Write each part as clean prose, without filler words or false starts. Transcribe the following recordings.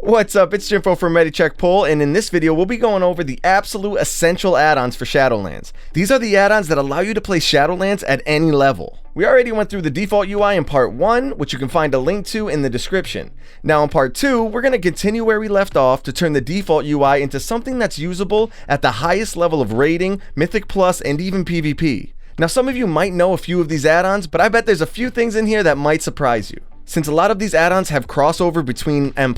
What's up, it's Jimfo from ReadyCheckPoll, and in this video we'll be going over the absolute essential add-ons for Shadowlands. These are the add-ons that allow you to play Shadowlands at any level. We already went through the default UI in part 1, which you can find a link to in the description. Now in part 2, we're going to continue where we left off to turn the default UI into something that's usable at the highest level of rating, Mythic Plus, and even PvP. Now some of you might know a few of these add-ons, but I bet there's a few things in here that might surprise you. Since a lot of these add-ons have crossover between M+,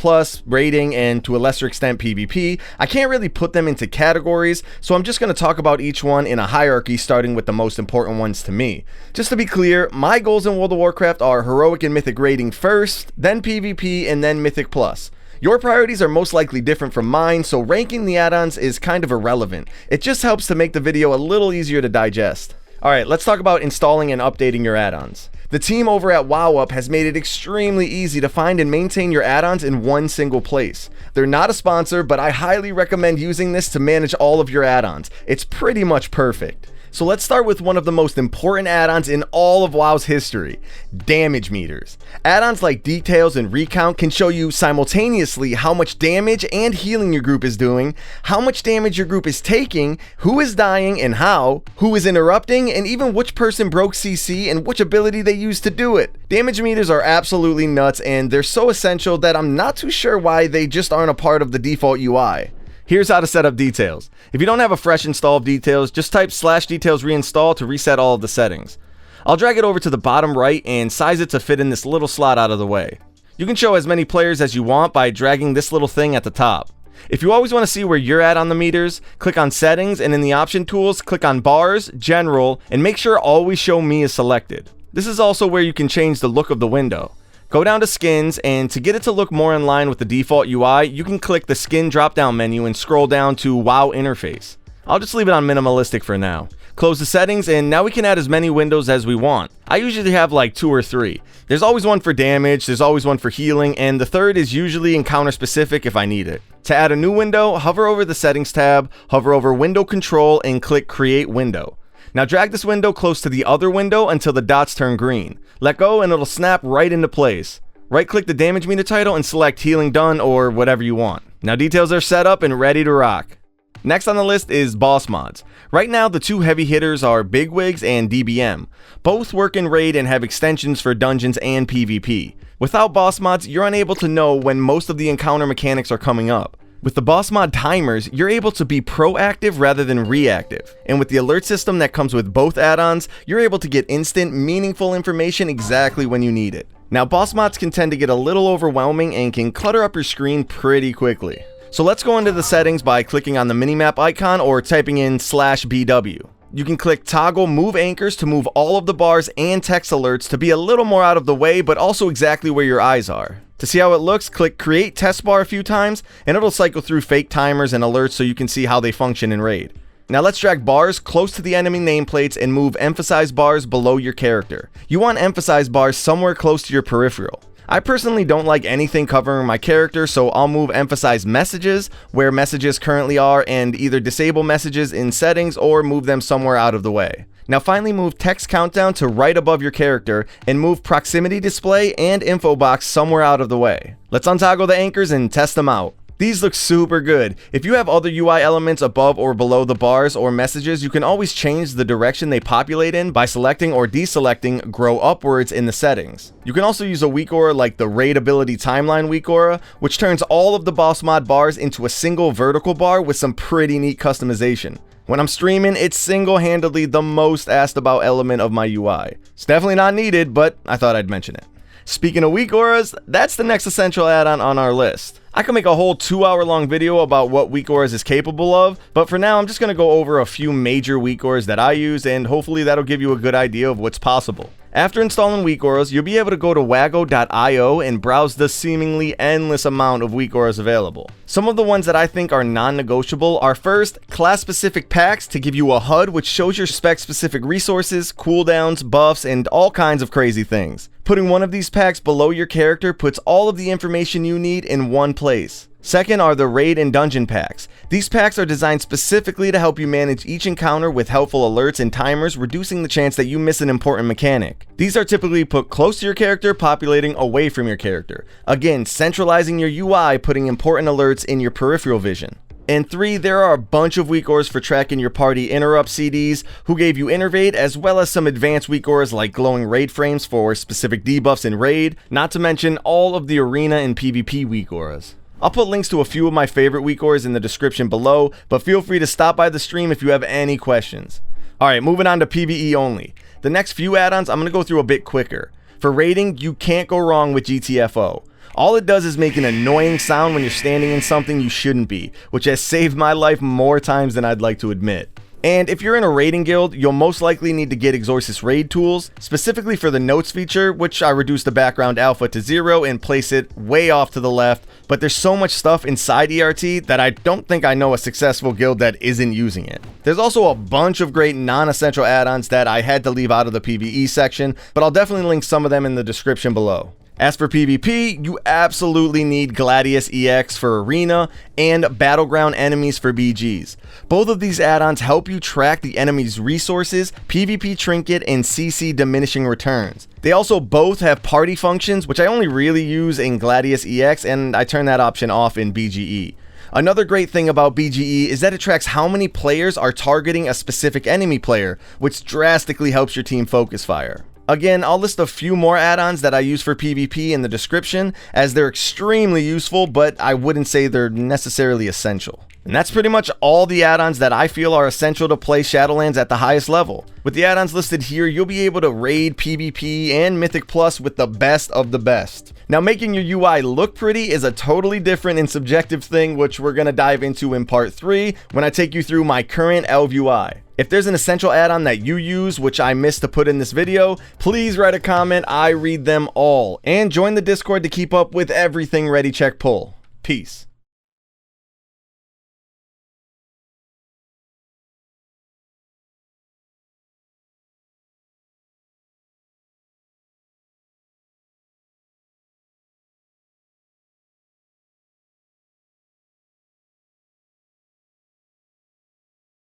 rating, and to a lesser extent PvP, I can't really put them into categories, so I'm just going to talk about each one in a hierarchy starting with the most important ones to me. Just to be clear, my goals in World of Warcraft are Heroic and Mythic rating first, then PvP, and then Mythic Plus. Your priorities are most likely different from mine, so ranking the add-ons is kind of irrelevant. It just helps to make the video a little easier to digest. Alright, let's talk about installing and updating your add-ons. The team over at WoW has made it extremely easy to find and maintain your add-ons in one single place. They're not a sponsor, but I highly recommend using this to manage all of your add-ons. It's pretty much perfect. So let's start with one of the most important add-ons in all of WoW's history, damage meters. Add-ons like Details and Recount can show you simultaneously how much damage and healing your group is doing, how much damage your group is taking, who is dying and how, who is interrupting, and even which person broke CC and which ability they used to do it. Damage meters are absolutely nuts, and they're so essential that I'm not too sure why they just aren't a part of the default UI. Here's how to set up Details. If you don't have a fresh install of Details, just type /details reinstall to reset all of the settings. I'll drag it over to the bottom right and size it to fit in this little slot out of the way. You can show as many players as you want by dragging this little thing at the top. If you always want to see where you're at on the meters, click on Settings, and in the option tools, click on Bars, General, and make sure Always Show Me is selected. This is also where you can change the look of the window. Go down to Skins, and to get it to look more in line with the default UI, you can click the Skin drop-down menu and scroll down to WoW Interface. I'll just leave it on minimalistic for now. Close the settings, and now we can add as many windows as we want. I usually have like 2 or 3. There's always one for damage, there's always one for healing, and the third is usually encounter specific if I need it. To add a new window, hover over the Settings tab, hover over Window Control, and click Create Window. Now drag this window close to the other window until the dots turn green. Let go and it'll snap right into place. Right click the damage meter title and select Healing Done or whatever you want. Now Details are set up and ready to rock. Next on the list is boss mods. Right now the two heavy hitters are BigWigs and DBM. Both work in raid and have extensions for dungeons and PvP. Without boss mods, you're unable to know when most of the encounter mechanics are coming up. With the boss mod timers, you're able to be proactive rather than reactive. And with the alert system that comes with both add-ons, you're able to get instant, meaningful information exactly when you need it. Now, boss mods can tend to get a little overwhelming and can clutter up your screen pretty quickly. So let's go into the settings by clicking on the minimap icon or typing in /BW. You can click Toggle Move Anchors to move all of the bars and text alerts to be a little more out of the way, but also exactly where your eyes are. To see how it looks, click Create Test Bar a few times, and it'll cycle through fake timers and alerts so you can see how they function in raid. Now let's drag bars close to the enemy nameplates and move emphasize bars below your character. You want emphasize bars somewhere close to your peripheral. I personally don't like anything covering my character, so I'll move emphasize messages where messages currently are and either disable messages in settings or move them somewhere out of the way. Now finally move text countdown to right above your character and move proximity display and info box somewhere out of the way. Let's untoggle the anchors and test them out. These look super good. If you have other UI elements above or below the bars or messages, you can always change the direction they populate in by selecting or deselecting Grow Upwards in the settings. You can also use a Weakaura like the Raid Ability Timeline Weakaura, which turns all of the boss mod bars into a single vertical bar with some pretty neat customization. When I'm streaming, it's single-handedly the most asked about element of my UI. It's definitely not needed, but I thought I'd mention it. Speaking of Weakauras, that's the next essential add-on on our list. I could make a whole 2-hour-long video about what Weakauras is capable of, but for now I'm just going to go over a few major Weakauras that I use, and hopefully that'll give you a good idea of what's possible. After installing Weakauras, you'll be able to go to wago.io and browse the seemingly endless amount of Weakauras available. Some of the ones that I think are non-negotiable are first, class-specific packs to give you a HUD which shows your spec-specific resources, cooldowns, buffs, and all kinds of crazy things. Putting one of these packs below your character puts all of the information you need in one place. Second are the raid and dungeon packs. These packs are designed specifically to help you manage each encounter with helpful alerts and timers, reducing the chance that you miss an important mechanic. These are typically put close to your character, populating away from your character. Again, centralizing your UI, putting important alerts in your peripheral vision. And 3, there are a bunch of Weakauras for tracking your party interrupt CDs, who gave you Innervate, as well as some advanced Weakauras like glowing raid frames for specific debuffs in raid, not to mention all of the arena and PvP Weakauras. I'll put links to a few of my favorite Weakauras in the description below, but feel free to stop by the stream if you have any questions. Alright, moving on to PvE only. The next few add-ons I'm going to go through a bit quicker. For raiding, you can't go wrong with GTFO. All it does is make an annoying sound when you're standing in something you shouldn't be, which has saved my life more times than I'd like to admit. And if you're in a raiding guild, you'll most likely need to get Exorsus raid tools, specifically for the notes feature, which I reduced the background alpha to 0 and place it way off to the left, but there's so much stuff inside ERT that I don't think I know a successful guild that isn't using it. There's also a bunch of great non-essential add-ons that I had to leave out of the PvE section, but I'll definitely link some of them in the description below. As for PvP, you absolutely need GladiusEx for Arena and BattleGround Enemies for BGs. Both of these add-ons help you track the enemy's resources, PvP trinket, and CC diminishing returns. They also both have party functions, which I only really use in GladiusEx, and I turn that option off in BGE. Another great thing about BGE is that it tracks how many players are targeting a specific enemy player, which drastically helps your team focus fire. Again, I'll list a few more add-ons that I use for PvP in the description, as they're extremely useful, but I wouldn't say they're necessarily essential. And that's pretty much all the add-ons that I feel are essential to play Shadowlands at the highest level. With the add-ons listed here, you'll be able to raid, PvP, and Mythic Plus with the best of the best. Now, making your UI look pretty is a totally different and subjective thing, which we're going to dive into in part 3 when I take you through my current ELV UI. If there's an essential add-on that you use, which I missed to put in this video, please write a comment. I read them all. And join the Discord to keep up with everything Ready Check Pull. Peace.